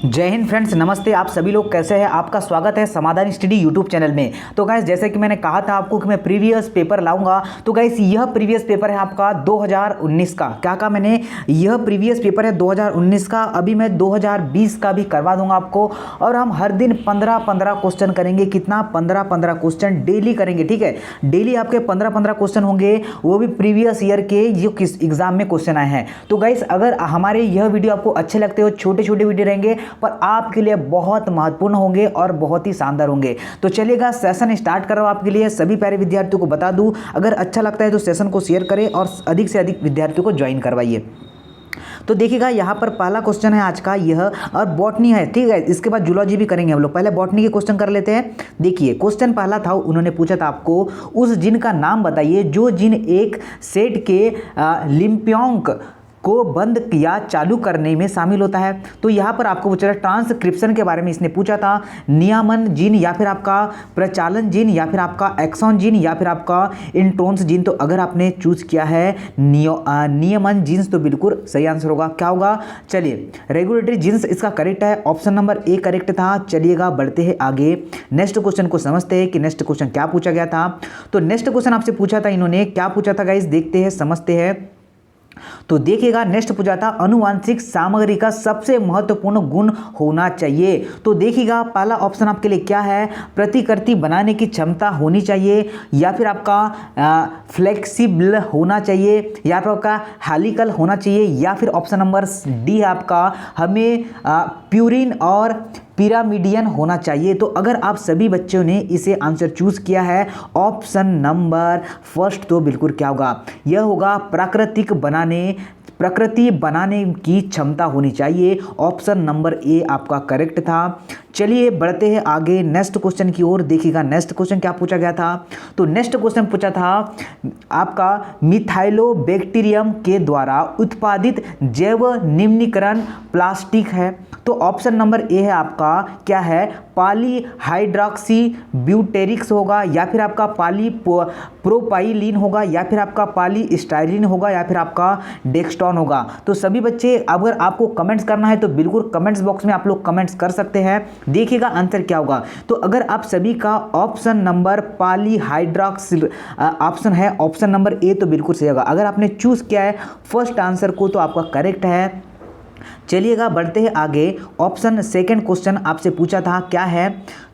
जय हिंद फ्रेंड्स, नमस्ते। आप सभी लोग कैसे हैं? आपका स्वागत है समाधान स्टडी यूट्यूब चैनल में। तो गाइस, जैसे कि मैंने कहा था आपको कि मैं प्रीवियस पेपर लाऊंगा, तो गाइस यह प्रीवियस पेपर है आपका 2019 का। क्या कहा मैंने? यह प्रीवियस पेपर है 2019 का। अभी मैं 2020 का भी करवा दूंगा आपको। और हम हर दिन 15-15 क्वेश्चन करेंगे। कितना? 15-15 क्वेश्चन डेली करेंगे, ठीक है। डेली आपके 15-15 क्वेश्चन होंगे, वो भी प्रीवियस ईयर के जो किस एग्जाम में क्वेश्चन आए हैं। तो गाइस, अगर हमारे यह वीडियो आपको अच्छे लगते हो, छोटे छोटे वीडियो रहेंगे पर आपके लिए बहुत महत्वपूर्ण होंगे और बहुत ही शानदार होंगे। तो चलिएगा, सेशन स्टार्ट कर रहा हूं आपके लिए। सभी प्यारे विद्यार्थियों को बता दूं, अगर अच्छा लगता है तो सेशन को शेयर करें और अधिक से अधिक विद्यार्थियों को ज्वाइन करवाइए। तो देखिएगा, यहाँ पर पहला क्वेश्चन है आज का यह, और बॉटनी है, ठीक है। इसके बाद जूलॉजी भी करेंगे हम लोग। पहले बॉटनी के क्वेश्चन कर लेते हैं। देखिए, क्वेश्चन पहला था, उन्होंने पूछा था आपको उस जिन का नाम बताइए जो जिन एक सेट के लिम्प्योंक को बंद या चालू करने में शामिल होता है। तो यहाँ पर आपको पूछा ट्रांसक्रिप्शन के बारे में इसने पूछा था। नियामन जीन, या फिर आपका प्रचालन जीन, या फिर आपका एक्सॉन जीन, या फिर आपका इंट्रोन्स जीन। तो अगर आपने चूज किया है नियमन जीन्स तो बिल्कुल सही आंसर होगा। क्या होगा? चलिए, रेगुलेटरी जीन्स इसका करेक्ट है। ऑप्शन नंबर ए करेक्ट था। चलिएगा, बढ़ते हैं आगे। नेक्स्ट क्वेश्चन को समझते हैं कि नेक्स्ट क्वेश्चन क्या पूछा गया था। तो नेक्स्ट क्वेश्चन आपसे पूछा था इन्होंने, क्या पूछा था गाइस? देखते हैं, समझते हैं। तो देखिएगा, नेक्स्ट पूछा था आनुवांशिक सामग्री का सबसे महत्वपूर्ण गुण होना चाहिए। तो देखिएगा, पहला ऑप्शन आपके लिए क्या है? प्रतिकृति बनाने की क्षमता होनी चाहिए, या फिर आपका फ्लेक्सिबल होना चाहिए, या फिर आपका हेलिकल होना चाहिए, या फिर ऑप्शन नंबर डी है आपका हमें प्यूरिन और पिरामिडियन होना चाहिए। तो अगर आप सभी बच्चों ने इसे आंसर चूज किया है ऑप्शन नंबर फर्स्ट, तो बिल्कुल क्या होगा? यह होगा प्रकृति बनाने की क्षमता होनी चाहिए। ऑप्शन नंबर ए आपका करेक्ट था। चलिए, बढ़ते हैं आगे नेक्स्ट क्वेश्चन की ओर। देखिएगा, नेक्स्ट क्वेश्चन क्या पूछा गया था। तो नेक्स्ट क्वेश्चन पूछा था आपका मिथाइलोबैक्टीरियम के द्वारा उत्पादित जैव निम्नीकरण प्लास्टिक है। तो ऑप्शन नंबर ए है आपका क्या है? पॉलीहाइड्रॉक्सी ब्यूटेरिक्स होगा, या फिर आपका प्रोपाइलीन होगा, या फिर आपका पॉलीस्टाइलिन होगा, या फिर आपका डेक्सटॉन होगा। तो सभी बच्चे, अगर आपको कमेंट्स करना है तो बिल्कुल कमेंट्स बॉक्स में आप लोग कमेंट्स कर सकते हैं। देखिएगा आंसर क्या होगा। तो अगर आप सभी का ऑप्शन नंबर पॉलीहाइड्रॉक्सी ऑप्शन है, ऑप्शन नंबर ए, तो बिल्कुल सही होगा। अगर आपने चूज किया है फर्स्ट आंसर को तो आपका करेक्ट है। चलिएगा, बढ़ते हैं आगे। ऑप्शन सेकंड क्वेश्चन आपसे पूछा था क्या है?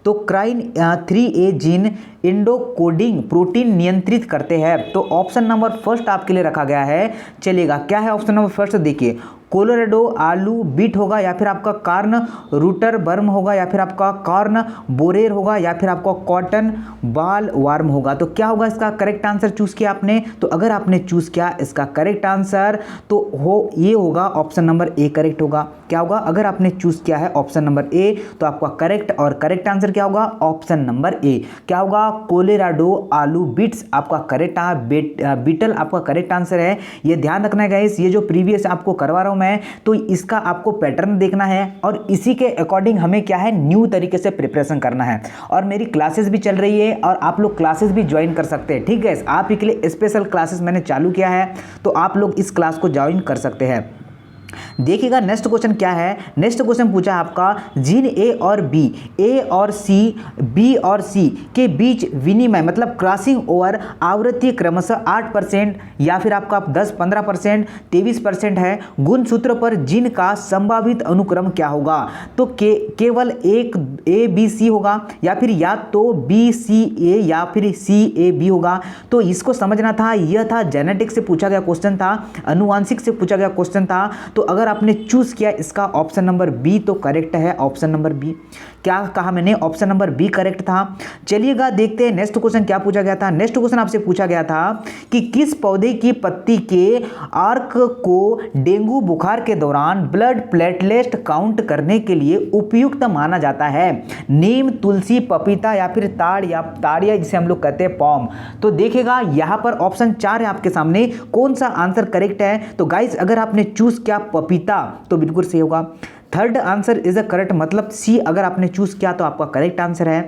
तो क्राइन 3A जीन इंडोकोडिंग प्रोटीन नियंत्रित करते हैं। तो ऑप्शन नंबर फर्स्ट आपके लिए रखा गया है। चलिएगा, क्या है ऑप्शन नंबर फर्स्ट? देखिए, कोलोरेडो आलू बीट होगा, या फिर आपका कार्न रूटर बर्म होगा, या फिर आपका कार्न बोरेर होगा, या फिर आपका कॉटन बाल वार्म होगा। तो क्या होगा इसका करेक्ट आंसर चूज किया आपने? तो अगर आपने चूज किया इसका करेक्ट आंसर, तो ये होगा ऑप्शन नंबर ए करेक्ट होगा। क्या होगा? अगर आपने चूज किया है ऑप्शन नंबर ए तो आपका करेक्ट, और करेक्ट आंसर क्या होगा? Option number A. क्या होगा? कोलोराडो आलू बीट्स आपका करेक्ट, बीटल आपका करेक्ट आंसर है। ये ध्यान रखना है गाइस, ये जो प्रीवियस आपको करवा रहा हूं मैं, तो इसका आपको पैटर्न देखना है और इसी के अकॉर्डिंग हमें क्या है, न्यू तरीके से प्रिपरेशन करना है। और मेरी क्लासेस भी चल रही है और आप लोग क्लासेस भी ज्वाइन कर सकते हैं, ठीक है। आप ही के लिए स्पेशल क्लासेस मैंने चालू किया है, तो आप लोग इस क्लास को ज्वाइन कर सकते हैं। देखिएगा, नेक्स्ट क्वेश्चन क्या है। नेक्स्ट क्वेश्चन पूछा आपका जीन ए और बी, ए और सी, बी और सी के बीच विनिमय मतलब क्रॉसिंग ओवर आवृत्ति क्रमशः 8% या फिर आपका 10-15%, 23% है। गुणसूत्र पर जीन का संभावित अनुक्रम क्या होगा? तो केवल एक ए बी सी होगा, या फिर या तो बी सी ए या फिर सी ए बी होगा। तो इसको समझना था। यह था जेनेटिक्स से पूछा गया क्वेश्चन था, अनुवांशिक से पूछा गया क्वेश्चन था। तो अगर आपने चूज किया इसका ऑप्शन नंबर बी तो करेक्ट है। ऑप्शन नंबर बी, क्या कहा मैंने? ऑप्शन नंबर बी करेक्ट था। चलिएगा, देखते हैं नेक्स्ट क्वेश्चन क्या पूछा गया था। नेक्स्ट क्वेश्चन आपसे पूछा गया था कि किस पौधे की पत्ती के आर्क को डेंगू बुखार के दौरान ब्लड प्लेटलेट काउंट करने के लिए उपयुक्त माना जाता है? नीम, तुलसी, पपीता, या फिर ताड़िया जिसे हम लोग कहते हैं पॉम। तो देखिएगा, यहां पर ऑप्शन 4 है आपके सामने, कौन सा आंसर करेक्ट है? तो गाइस, अगर आपने चूज किया पपीता तो बिल्कुल सही होगा। Third answer is a correct, मतलब सी अगर आपने चूज किया तो आपका करेक्ट आंसर है।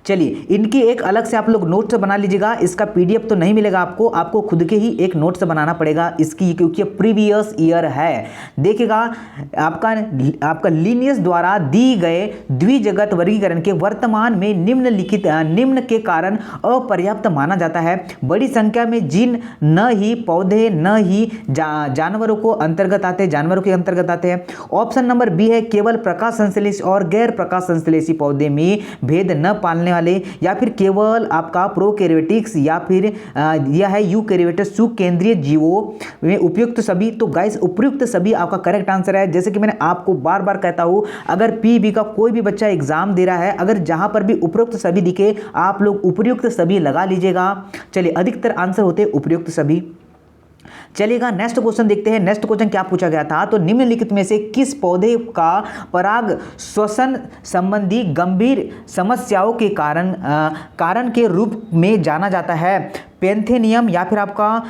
चलिए इनकी एक अलग से आप लोग नोट्स बना लीजिएगा, इसका पीडीएफ तो नहीं मिलेगा आपको, आपको खुद के ही एक नोट्स बनाना पड़ेगा इसकी, क्योंकि प्रीवियस ईयर है। देखिएगा आपका लीनियस द्वारा दी गए द्विजगत वर्गीकरण के वर्तमान में निम्न के कारण अपर्याप्त माना जाता है। बड़ी संख्या में जीन न ही पौधे न ही जानवरों को अंतर्गत आते हैं, जानवरों के अंतर्गत आते हैं। ऑप्शन नंबर बी है केवल प्रकाश संश्लेषी और गैर प्रकाश संश्लेषी पौधे में भेद न पालने वाले, या फिर केवल आपका प्रोकैरियोटिक्स, या फिर यह है यूकैरियोट्स सुकेंद्रीय जीवों में उपयुक्त सभी। तो गाइस उपयुक्त सभी आपका करेक्ट आंसर है। जैसे कि मैंने आपको बार बार कहता हूं, अगर पीबी का कोई भी बच्चा एग्जाम दे रहा है, अगर जहां पर भी उपयुक्त सभी दिखे आप लोग उपयुक्त सभी लगा लीजिएगा। चलिए अधिकतर आंसर होते हैं उपयुक्त सभी। चलिएगा नेक्स्ट क्वेश्चन देखते हैं। नेक्स्ट क्वेश्चन क्या पूछा गया था, तो निम्नलिखित में से किस पौधे का पराग श्वसन संबंधी गंभीर समस्याओं के कारण के रूप में जाना जाता है? पेंथेनियम, या फिर आपका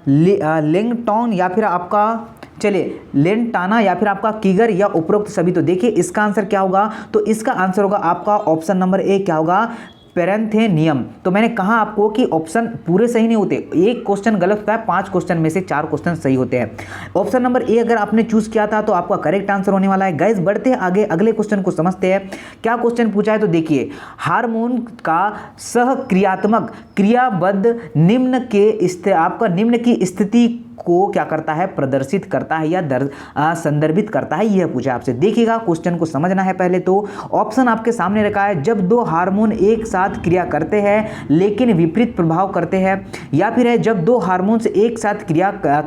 लेंगटोन, या फिर आपका चलिए लेंटाना, या फिर आपका कीगर, या उपरोक्त सभी। तो देखिए इसका आंसर क्या होगा, तो इसका आंसर होगा आपका ऑप्शन नंबर ए, क्या होगा, पेरेंथेनियम। तो मैंने कहा आपको कि ऑप्शन पूरे सही नहीं होते, एक क्वेश्चन गलत होता है, 5 क्वेश्चन में से 4 क्वेश्चन सही होते हैं। ऑप्शन नंबर ए अगर आपने चूज किया था तो आपका करेक्ट आंसर होने वाला है। गाइस बढ़ते हैं आगे, अगले क्वेश्चन को समझते हैं। क्या क्वेश्चन पूछा है, तो देखिए हार्मोन का सहक्रियात्मक क्रियाबद्ध निम्न की स्थिति को क्या करता है, प्रदर्शित करता है या संदर्भित करता है, यह पूछा आपसे। देखिएगा क्वेश्चन को समझना है पहले तो। ऑप्शन आपके सामने रखा है, जब दो हार्मोन एक साथ क्रिया करते हैं लेकिन विपरीत प्रभाव करते हैं, या फिर है जब दो हार्मोन्स एक साथ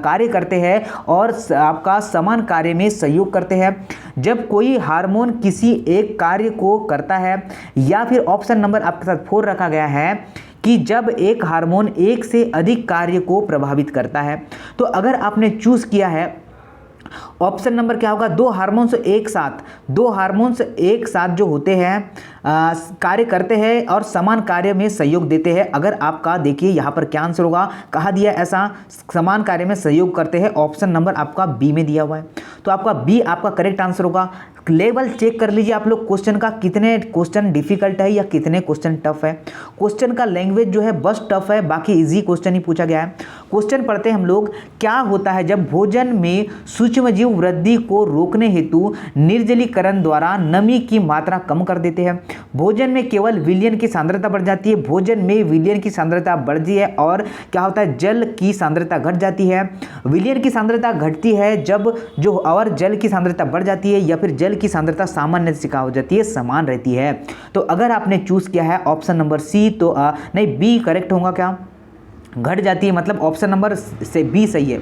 कार्य करते हैं और आपका समान कार्य में सहयोग करते हैं, जब कोई हार्मोन किसी एक कार्य को करता है, या फिर ऑप्शन नंबर आपके साथ 4 रखा गया है कि जब एक हार्मोन एक से अधिक कार्य को प्रभावित करता है। तो अगर आपने चूज किया है ऑप्शन नंबर क्या होगा, दो हार्मोन्स एक साथ जो होते हैं कार्य करते हैं और समान कार्य में सहयोग देते हैं। अगर आपका देखिए यहाँ पर क्या आंसर होगा, कहा दिया ऐसा समान कार्य में सहयोग करते हैं, ऑप्शन नंबर आपका बी में दिया हुआ है। तो आपका बी आपका करेक्ट आंसर होगा। लेवल चेक कर लीजिए आप लोग क्वेश्चन का, कितने क्वेश्चन डिफिकल्ट है या कितने क्वेश्चन टफ है। क्वेश्चन का लैंग्वेज जो है बस टफ है, बाकी इजी क्वेश्चन ही पूछा गया है। क्वेश्चन पढ़ते हैं हम लोग। क्या होता है जब भोजन में सूक्ष्मजीव वृद्धि को रोकने हेतु निर्जलीकरण द्वारा नमी की मात्रा कम कर देते हैं? भोजन में केवल विलयन की सांद्रता बढ़ जाती है, भोजन में विलयन की सांद्रता बढ़ती है, और क्या होता है जल की सांद्रता घट जाती है। विलयन की सांद्रता घटती है जब जो और जल की सांद्रता बढ़ जाती है, या फिर जल की सांद्रता सामान्य से क्या हो जाती है, समान रहती है। तो अगर आपने चूज किया है ऑप्शन नंबर सी तो नहीं बी करेक्ट होगा, क्या घट जाती है, मतलब ऑप्शन नंबर से बी सही है।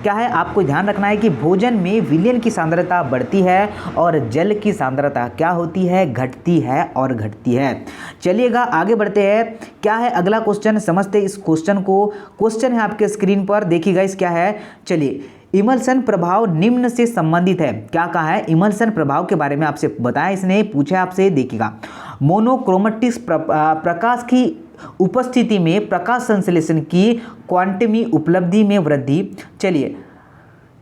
क्या है आपको ध्यान रखना है कि भोजन में विलयन की सांद्रता बढ़ती है और जल की सांद्रता क्या होती है, घटती है और घटती है। चलिएगा आगे बढ़ते हैं। क्या है अगला क्वेश्चन, समझते इस क्वेश्चन को। क्वेश्चन है आपके स्क्रीन पर, देखिएगा इस क्या है। चलिए इमल्सन प्रभाव निम्न से संबंधित है। क्या कहा है, इमल्सन प्रभाव के बारे में आपसे बताया, इसने पूछा आपसे। देखिएगा मोनोक्रोमेटिक प्रकाश की उपस्थिति में प्रकाश संश्लेषण की क्वांटमी उपलब्धि में वृद्धि। चलिए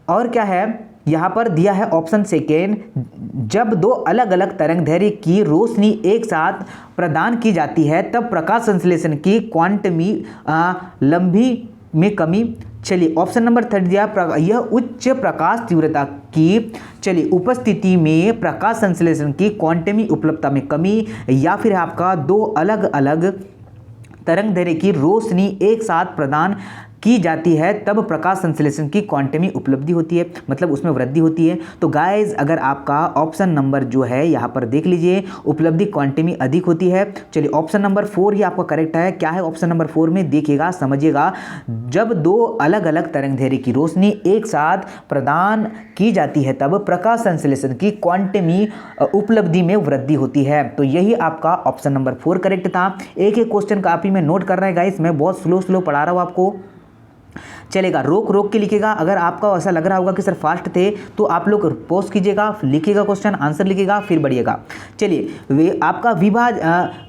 और क्या है यहाँ पर दिया है ऑप्शन सेकेंड, जब दो अलग अलग तरंगदैर्घ्य की रोशनी एक साथ प्रदान की जाती है तब प्रकाश संश्लेषण की क्वांटमी लंबी में कमी। चलिए ऑप्शन नंबर 3 दिया, यह उच्च प्रकाश तीव्रता की चलिए उपस्थिति में प्रकाश संश्लेषण की क्वांटमी उपलब्धता में कमी, या फिर आपका दो अलग अलग तरंगदैर्घ्य की रोशनी एक साथ प्रदान की जाती है तब प्रकाश संश्लेषण की क्वांटमी उपलब्धि होती है, मतलब उसमें वृद्धि होती है। तो गाइज अगर आपका ऑप्शन नंबर जो है यहाँ पर देख लीजिए, उपलब्धि क्वांटमी अधिक होती है। चलिए ऑप्शन नंबर 4 ही आपका करेक्ट है। क्या है ऑप्शन नंबर 4 में, देखिएगा समझिएगा, जब दो अलग अलग तरंगदैर्घ्य की रोशनी एक साथ प्रदान की जाती है तब प्रकाश संश्लेषण की क्वांटमी उपलब्धि में वृद्धि होती है। तो यही आपका ऑप्शन नंबर 4 करेक्ट था। एक एक क्वेश्चन कॉपी में नोट कर रहे हैं गाइस, मैं बहुत स्लो पढ़ा रहा हूँ आपको। चलेगा, रोक रोक के लिखिएगा। अगर आपका ऐसा लग रहा होगा कि सर फास्ट थे तो आप लोग पोस्ट कीजिएगा, लिखिएगा क्वेश्चन, आंसर लिखिएगा, फिर बढ़िएगा। चलिए, वे आपका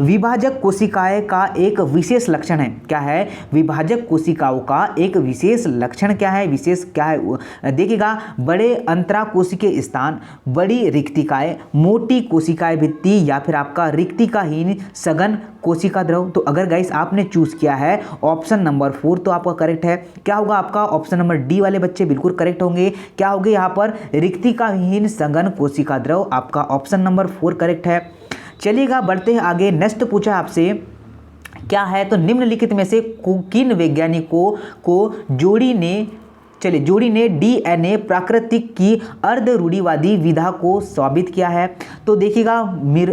विभाजक कोशिकाएं का एक विशेष लक्षण है, क्या है? विभाजक कोशिकाओं का एक विशेष लक्षण क्या है, विशेष क्या है? देखिएगा, बड़े अंतरा कोशिकीय स्थान, बड़ी रिक्तिकाएं, मोटी कोशिकाएं भित्ति, या फिर आपका रिक्तिकाहीन सघन कोशिका द्रव। तो अगर गाइस आपने चूज किया है ऑप्शन नंबर 4 तो आपका करेक्ट है। क्या होगा आपका? ऑप्शन नंबर डी वाले बच्चे बिल्कुल करेक्ट होंगे। क्या होंगे यहाँ पर? रिक्तिकाहीन सघन कोशिका द्रव, आपका ऑप्शन नंबर 4 करेक्ट है। चलिएगा, बढ़ते हैं आगे। नेक्स्ट पूछा है आपसे, क्या है? तो निम्नलिखित में से किन वैज्ञानिकों को जोड़ी ने डीएनए प्राकृतिक की अर्ध रूढ़िवादी विधा को साबित किया है? तो देखिएगा,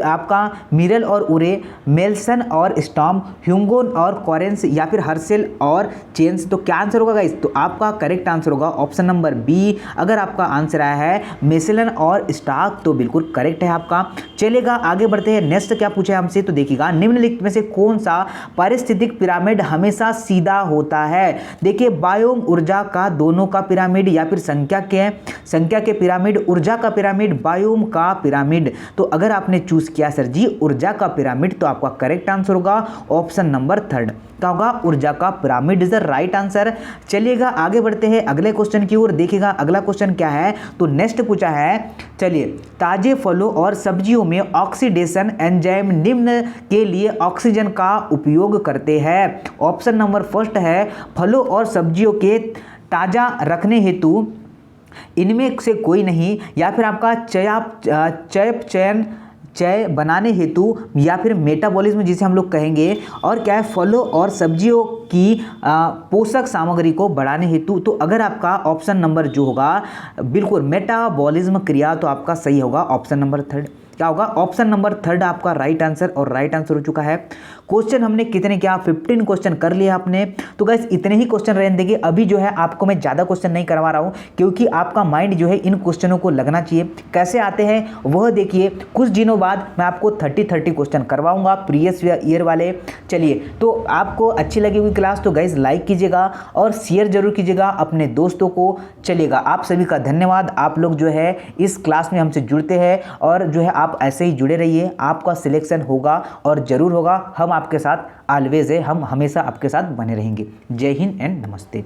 आपका मिरल और उरे, मेल्सन और स्टॉम, ह्यूगोन और कॉरेंस, या फिर हर्सेल और चेंस। तो क्या आंसर होगा गाइस? तो आपका करेक्ट आंसर होगा ऑप्शन नंबर बी। अगर आपका आंसर आया है मेसेलन और स्टार्क तो बिल्कुल करेक्ट है आपका। चलेगा, आगे बढ़ते हैं। नेक्स्ट क्या पूछा है हमसे? तो देखिएगा, निम्नलिखित में से कौन सा पारिस्थितिक पिरामिड हमेशा सीधा होता है? देखिए, बायोम, ऊर्जा का, दोनों का पिरामिड, या फिर संख्या के पिरामिड, ऊर्जा का पिरामिड, बायोम का पिरामिड। तो अगर आपने चूज किया सर जी ऊर्जा का पिरामिड तो आपका करेक्ट आंसर होगा ऑप्शन नंबर 3। क्या होगा? ऊर्जा का pyramid is the right answer. चलिएगा, आगे बढ़ते हैं अगले क्वेश्चन की ओर। देखिएगा, अगला क्वेश्चन क्या है? तो नेक्स्ट पूछा है, चलिए, ताजे फलों और सब्जियों में ऑक्सीडेशन एंजाइम निम्न के लिए ऑक्सीजन का उपयोग करते हैं। ऑप्शन नंबर फर्स्ट है, फलों और सब्जियों के ताज़ा रखने हेतु इनमें से कोई नहीं, या फिर आपका चय बनाने हेतु, या फिर मेटाबॉलिज्म जिसे हम लोग कहेंगे, और क्या है? फलों और सब्जियों की पोषक सामग्री को बढ़ाने हेतु। तो अगर आपका ऑप्शन नंबर जो होगा बिल्कुल मेटाबॉलिज्म क्रिया, तो आपका सही होगा ऑप्शन नंबर 3। क्या होगा? ऑप्शन नंबर 3 आपका राइट आंसर, और राइट आंसर हो चुका है। क्वेश्चन हमने कितने किया? 15 क्वेश्चन कर लिए आपने। तो गाइस इतने ही क्वेश्चन रहने देंगे। अभी जो है आपको मैं ज़्यादा क्वेश्चन नहीं करवा रहा हूँ, क्योंकि आपका माइंड जो है इन क्वेश्चनों को लगना चाहिए। कैसे आते हैं वह देखिए, कुछ दिनों बाद मैं आपको 30 क्वेश्चन करवाऊंगा प्रीवियस ईयर वाले। चलिए, तो आपको अच्छी लगी हुई क्लास तो गाइस लाइक कीजिएगा और शेयर जरूर कीजिएगा अपने दोस्तों को। चलिएगा, आप सभी का धन्यवाद। आप लोग जो है इस क्लास में हमसे जुड़ते हैं, और जो है आप ऐसे ही जुड़े रहिए। आपका सिलेक्शन होगा और ज़रूर होगा। हम आपके साथ ऑलवेज है, हम हमेशा आपके साथ बने रहेंगे। जय हिंद एंड नमस्ते।